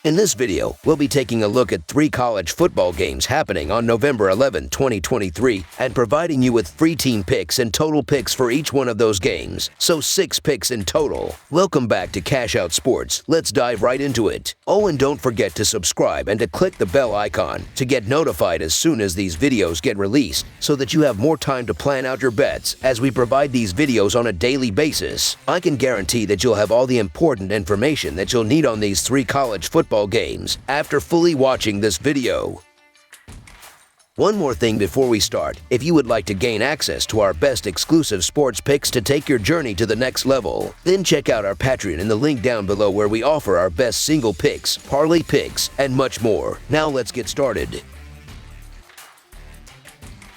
In this video, we'll be taking a look at 3 college football games happening on November 11, 2023, and providing you with free team picks and total picks for each one of those games, so 6 picks in total. Welcome back to Cash Out Sports. Let's dive right into it. Oh, and don't forget to subscribe and to click the bell icon to get notified as soon as these videos get released, so that you have more time to plan out your bets as we provide these videos on a daily basis. I can guarantee that you'll have all the important information that you'll need on these 3 college football games after fully watching this video. One more thing before we start. If you would like to gain access to our best exclusive sports picks to take your journey to the next level, then check out our Patreon in the link down below, where we offer our best single picks, parlay picks, and much more. Now let's get started.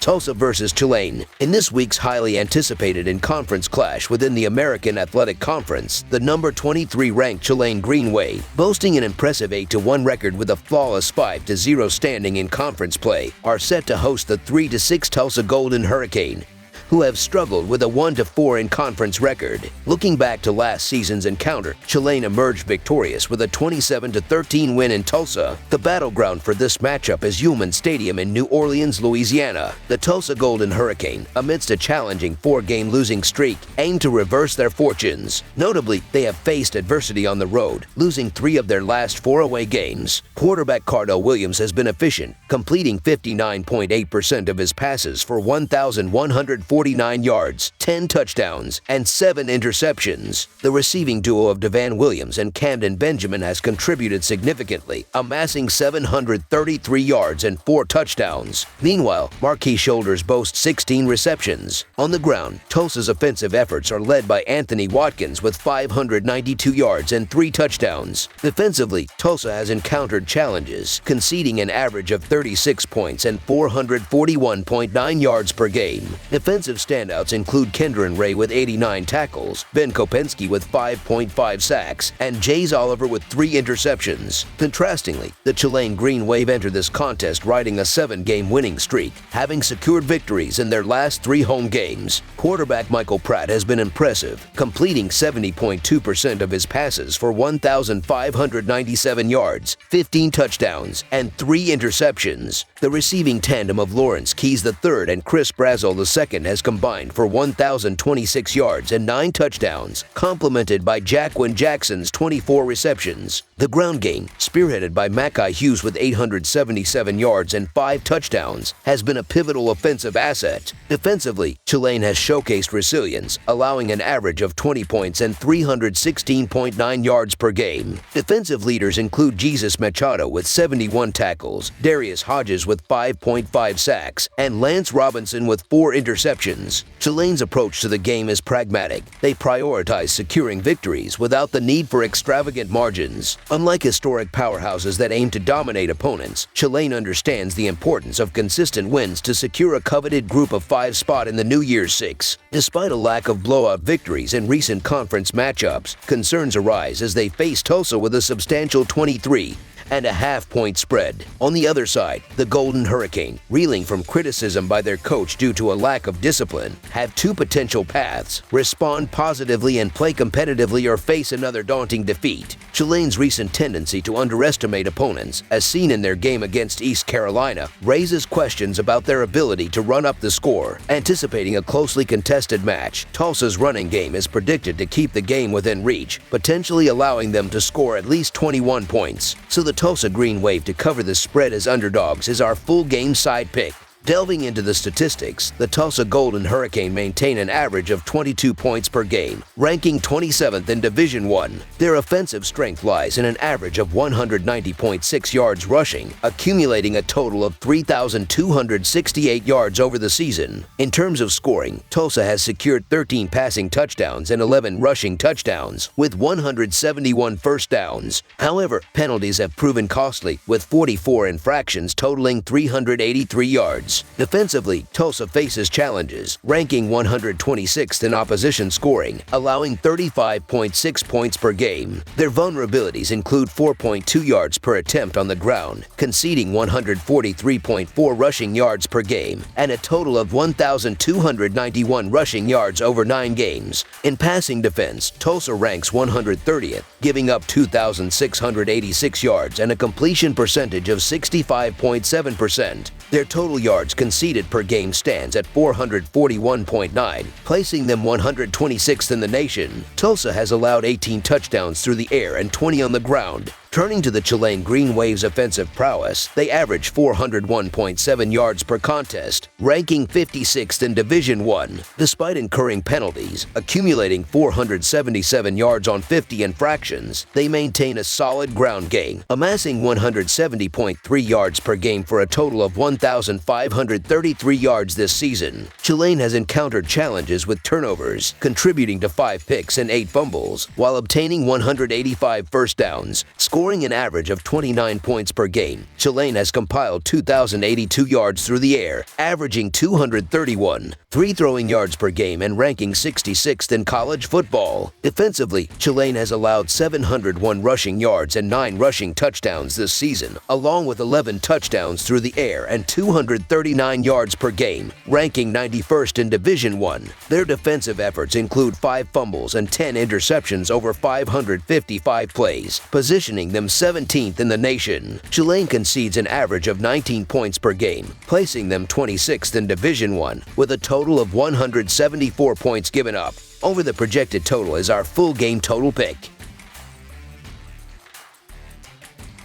Tulsa versus Tulane. In this week's highly anticipated in-conference clash within the American Athletic Conference, the number 23 ranked Tulane Green Wave, boasting an impressive 8-1 record with a flawless 5-0 standing in conference play, are set to host the 3-6 Tulsa Golden Hurricane, who have struggled with a 1-4 in conference record. Looking back to last season's encounter, Tulane emerged victorious with a 27-13 win in Tulsa. The battleground for this matchup is Yulman Stadium in New Orleans, Louisiana. The Tulsa Golden Hurricane, amidst a challenging 4-game losing streak, aim to reverse their fortunes. Notably, they have faced adversity on the road, losing 3 of their last 4 away games. Quarterback Cardell Williams has been efficient, completing 59.8% of his passes for 1,149 yards, 10 touchdowns, and 7 interceptions. The receiving duo of Devan Williams and Camden Benjamin has contributed significantly, amassing 733 yards and 4 touchdowns. Meanwhile, Marquis Shoulders boasts 16 receptions. On the ground, Tulsa's offensive efforts are led by Anthony Watkins with 592 yards and 3 touchdowns. Defensively, Tulsa has encountered challenges, conceding an average of 36 points and 441.9 yards per game. Defensive standouts include Kendron Ray with 89 tackles, Ben Kopensky with 5.5 sacks, and Jays Oliver with 3 interceptions. Contrastingly, the Tulane Green Wave enter this contest riding a 7-game winning streak, having secured victories in their last 3 home games. Quarterback Michael Pratt has been impressive, completing 70.2% of his passes for 1,597 yards, 15 touchdowns, and 3 interceptions. The receiving tandem of Lawrence Keys III and Chris Brazel II has combined for 1,026 yards and 9 touchdowns, complemented by Jacquin Jackson's 24 receptions. The ground game, spearheaded by Mackay Hughes with 877 yards and 5 touchdowns, has been a pivotal offensive asset. Defensively, Tulane has showcased resilience, allowing an average of 20 points and 316.9 yards per game. Defensive leaders include Jesus Machado with 71 tackles, Darius Hodges with 5.5 sacks, and Lance Robinson with 4 interceptions. Tulane's approach to the game is pragmatic. They prioritize securing victories without the need for extravagant margins. Unlike historic powerhouses that aim to dominate opponents, Tulane understands the importance of consistent wins to secure a coveted Group of 5 spot in the New Year's Six. Despite a lack of blowout victories in recent conference matchups, concerns arise as they face Tulsa with a substantial 23.5 point spread. On the other side, the Golden Hurricane, reeling from criticism by their coach due to a lack of discipline, have 2 potential paths: respond positively and play competitively, or face another daunting defeat. Tulane's recent tendency to underestimate opponents, as seen in their game against East Carolina, raises questions about their ability to run up the score. Anticipating a closely contested match, Tulsa's running game is predicted to keep the game within reach, potentially allowing them to score at least 21 points. So the Tulsa Green Wave to cover the spread as underdogs is our full game side pick. Delving into the statistics, the Tulsa Golden Hurricane maintain an average of 22 points per game, ranking 27th in Division I. Their offensive strength lies in an average of 190.6 yards rushing, accumulating a total of 3,268 yards over the season. In terms of scoring, Tulsa has secured 13 passing touchdowns and 11 rushing touchdowns, with 171 first downs. However, penalties have proven costly, with 44 infractions totaling 383 yards. yards. Defensively, Tulsa faces challenges, ranking 126th in opposition scoring, allowing 35.6 points per game. Their vulnerabilities include 4.2 yards per attempt on the ground, conceding 143.4 rushing yards per game, and a total of 1,291 rushing yards over 9 games. In passing defense, Tulsa ranks 130th, giving up 2,686 yards and a completion percentage of 65.7%. Their total yards conceded per game stands at 441.9, placing them 126th in the nation. Tulsa has allowed 18 touchdowns through the air and 20 on the ground. Turning to the Tulane Green Wave's offensive prowess, they average 401.7 yards per contest, ranking 56th in Division I. Despite incurring penalties, accumulating 477 yards on 50 infractions, they maintain a solid ground game, amassing 170.3 yards per game for a total of 1,533 yards this season. Tulane has encountered challenges with turnovers, contributing to 5 picks and 8 fumbles, while obtaining 185 first downs, scoring an average of 29 points per game. Tulane has compiled 2,082 yards through the air, averaging 231, 3 throwing yards per game and ranking 66th in college football. Defensively, Tulane has allowed 701 rushing yards and 9 rushing touchdowns this season, along with 11 touchdowns through the air and 239 yards per game, ranking 91st in Division I. Their defensive efforts include 5 fumbles and 10 interceptions over 555 plays, positioning them 17th in the nation. Tulane concedes an average of 19 points per game, placing them 26th in Division I, with a total of 174 points given up. Over the projected total is our full game total pick.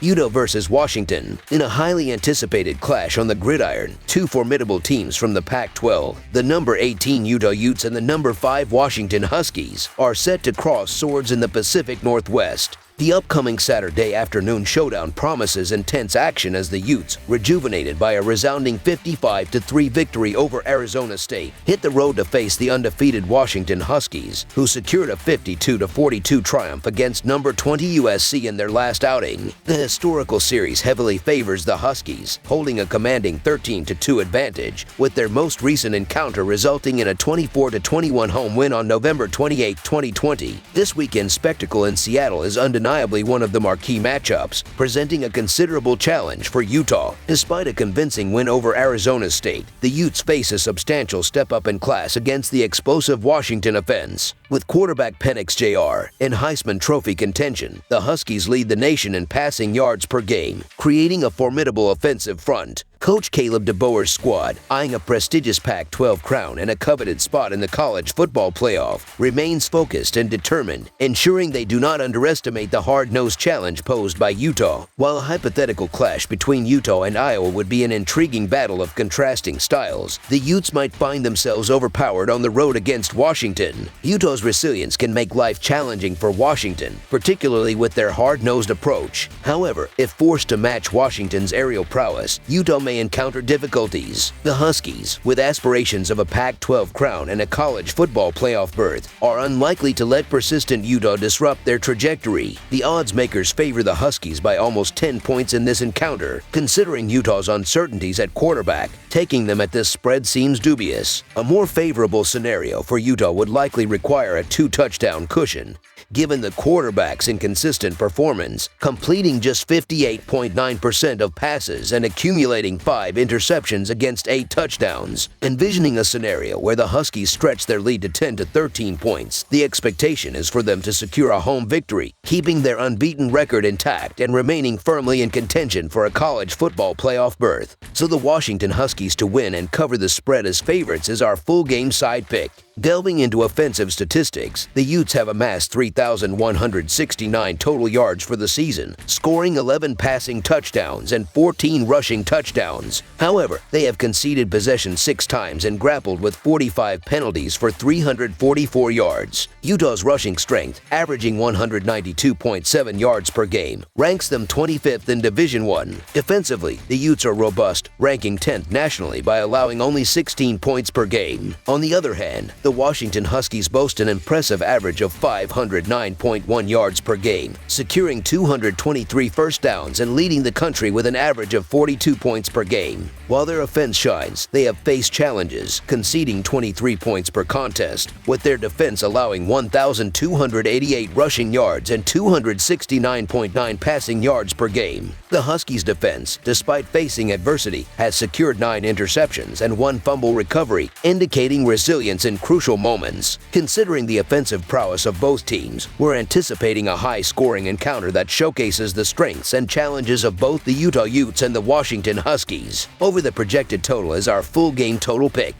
Utah versus Washington. In a highly anticipated clash on the gridiron, 2 formidable teams from the Pac-12, the number 18 Utah Utes and the number 5 Washington Huskies, are set to cross swords in the Pacific Northwest. The upcoming Saturday afternoon showdown promises intense action as the Utes, rejuvenated by a resounding 55-3 victory over Arizona State, hit the road to face the undefeated Washington Huskies, who secured a 52-42 triumph against number 20 USC in their last outing. The historical series heavily favors the Huskies, holding a commanding 13-2 advantage, with their most recent encounter resulting in a 24-21 home win on November 28, 2020. This weekend's spectacle in Seattle is undeniably one of the marquee matchups, presenting a considerable challenge for Utah. Despite a convincing win over Arizona State, the Utes face a substantial step up in class against the explosive Washington offense. With quarterback Penix Jr. in Heisman Trophy contention, the Huskies lead the nation in passing yards per game, creating a formidable offensive front. Coach Caleb DeBoer's squad, eyeing a prestigious Pac-12 crown and a coveted spot in the college football playoff, remains focused and determined, ensuring they do not underestimate the hard-nosed challenge posed by Utah. While a hypothetical clash between Utah and Iowa would be an intriguing battle of contrasting styles, the Utes might find themselves overpowered on the road against Washington. Utah's resilience can make life challenging for Washington, particularly with their hard-nosed approach. However, if forced to match Washington's aerial prowess, Utah may encounter difficulties. The Huskies, with aspirations of a Pac-12 crown and a college football playoff berth, are unlikely to let persistent Utah disrupt their trajectory. The odds makers favor the Huskies by almost 10 points in this encounter, considering Utah's uncertainties at quarterback. Taking them at this spread seems dubious. A more favorable scenario for Utah would likely require a 2-touchdown cushion, given the quarterback's inconsistent performance, completing just 58.9% of passes and accumulating 5 interceptions against 8 touchdowns. Envisioning a scenario where the Huskies stretch their lead to 10 to 13 points, the expectation is for them to secure a home victory, keeping their unbeaten record intact and remaining firmly in contention for a college football playoff berth. So the Washington Huskies to win and cover the spread as favorites is our full game side pick. Delving into offensive statistics, the Utes have amassed 3,169 total yards for the season, scoring 11 passing touchdowns and 14 rushing touchdowns. However, they have conceded possession 6 times and grappled with 45 penalties for 344 yards. Utah's rushing strength, averaging 192.7 yards per game, ranks them 25th in Division I. Defensively, the Utes are robust, ranking 10th nationally by allowing only 16 points per game. On the other hand, the Washington Huskies boast an impressive average of 509.1 yards per game, securing 223 first downs and leading the country with an average of 42 points per per game. While their offense shines, they have faced challenges, conceding 23 points per contest, with their defense allowing 1,288 rushing yards and 269.9 passing yards per game. The Huskies' defense, despite facing adversity, has secured 9 interceptions and 1 fumble recovery, indicating resilience in crucial moments. Considering the offensive prowess of both teams, we're anticipating a high-scoring encounter that showcases the strengths and challenges of both the Utah Utes and the Washington Huskies. Over the projected total is our full game total pick.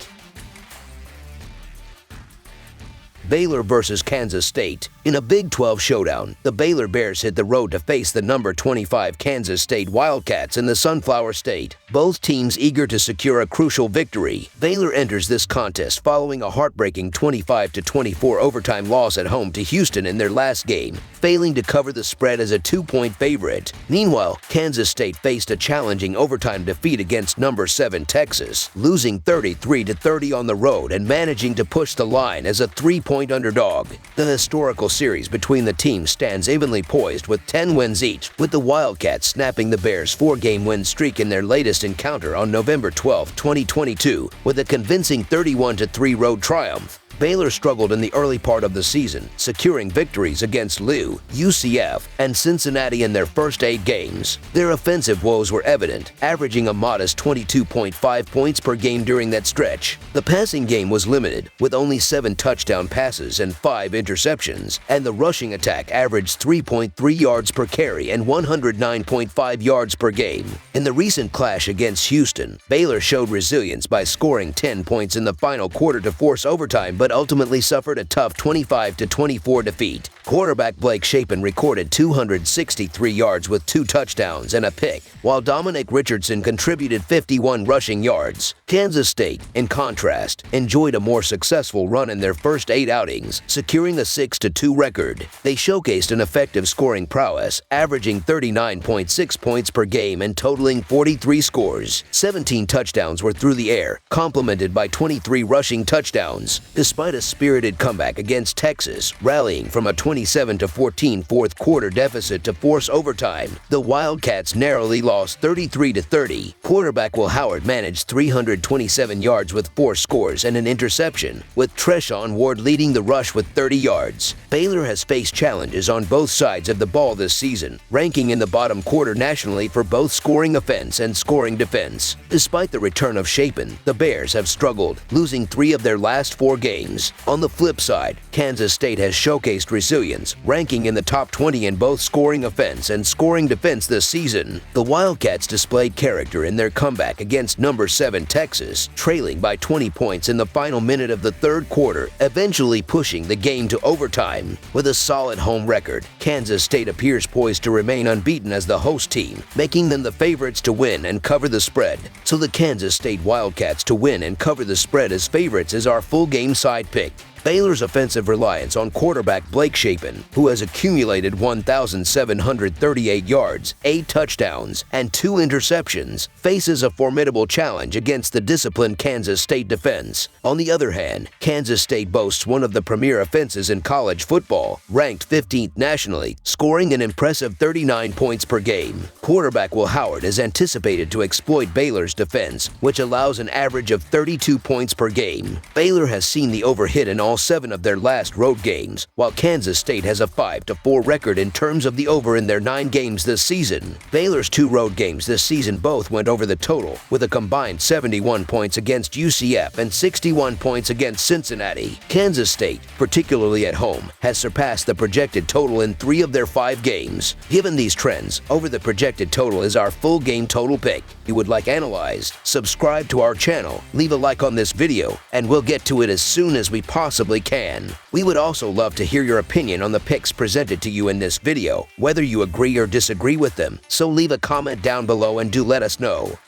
Baylor versus Kansas State. In a Big 12 showdown, the Baylor Bears hit the road to face the number 25 Kansas State Wildcats in the Sunflower State. Both teams eager to secure a crucial victory. Baylor enters this contest following a heartbreaking 25-24 overtime loss at home to Houston in their last game, failing to cover the spread as a 2-point favorite. Meanwhile, Kansas State faced a challenging overtime defeat against number 7 Texas, losing 33-30 on the road and managing to push the line as a 3-point underdog. The historical series between the teams stands evenly poised with 10 wins each, with the Wildcats snapping the Bears' 4-game win streak in their latest encounter on November 12, 2022, with a convincing 31-3 road triumph. Baylor struggled in the early part of the season, securing victories against Lou, UCF, and Cincinnati in their first 8 games. Their offensive woes were evident, averaging a modest 22.5 points per game during that stretch. The passing game was limited, with only 7 touchdown passes and 5 interceptions, and the rushing attack averaged 3.3 yards per carry and 109.5 yards per game. In the recent clash against Houston, Baylor showed resilience by scoring 10 points in the final quarter to force overtime, but ultimately suffered a tough 25-24 defeat. Quarterback Blake Shapen recorded 263 yards with 2 touchdowns and a pick, while Dominic Richardson contributed 51 rushing yards. Kansas State, in contrast, enjoyed a more successful run in their first 8 outings, securing a 6-2 record. They showcased an effective scoring prowess, averaging 39.6 points per game and totaling 43 scores. 17 touchdowns were through the air, complemented by 23 rushing touchdowns. Despite a spirited comeback against Texas, rallying from a 27-14 fourth quarter deficit to force overtime, the Wildcats narrowly lost 33-30. Quarterback Will Howard managed 327 yards with 4 scores and an interception, with Treshaun Ward leading the rush with 30 yards. Baylor has faced challenges on both sides of the ball this season, ranking in the bottom quarter nationally for both scoring offense and scoring defense. Despite the return of Shapen, the Bears have struggled, losing 3 of their last 4 games. On the flip side, Kansas State has showcased resilience, ranking in the top 20 in both scoring offense and scoring defense this season. The Wildcats displayed character in their comeback against number 7 Texas, trailing by 20 points in the final minute of the third quarter, eventually pushing the game to overtime. With a solid home record, Kansas State appears poised to remain unbeaten as the host team, making them the favorites to win and cover the spread. So the Kansas State Wildcats to win and cover the spread as favorites is our full game side pick. Baylor's offensive reliance on quarterback Blake Shapen, who has accumulated 1,738 yards, 8 touchdowns, and 2 interceptions, faces a formidable challenge against the disciplined Kansas State defense. On the other hand, Kansas State boasts one of the premier offenses in college football, ranked 15th nationally, scoring an impressive 39 points per game. Quarterback Will Howard is anticipated to exploit Baylor's defense, which allows an average of 32 points per game. Baylor has seen the overhit in all 7 of their last road games, while Kansas State has a 5-4 record in terms of the over in their 9 games this season. Baylor's 2 road games this season both went over the total, with a combined 71 points against UCF and 61 points against Cincinnati. Kansas State, particularly at home, has surpassed the projected total in 3 of their 5 games. Given these trends, over the projected total is our full game total pick. If you would like analyzed, subscribe to our channel, leave a like on this video, and we'll get to it as soon as we possibly can. We would also love to hear your opinion on the picks presented to you in this video, whether you agree or disagree with them, so leave a comment down below and do let us know.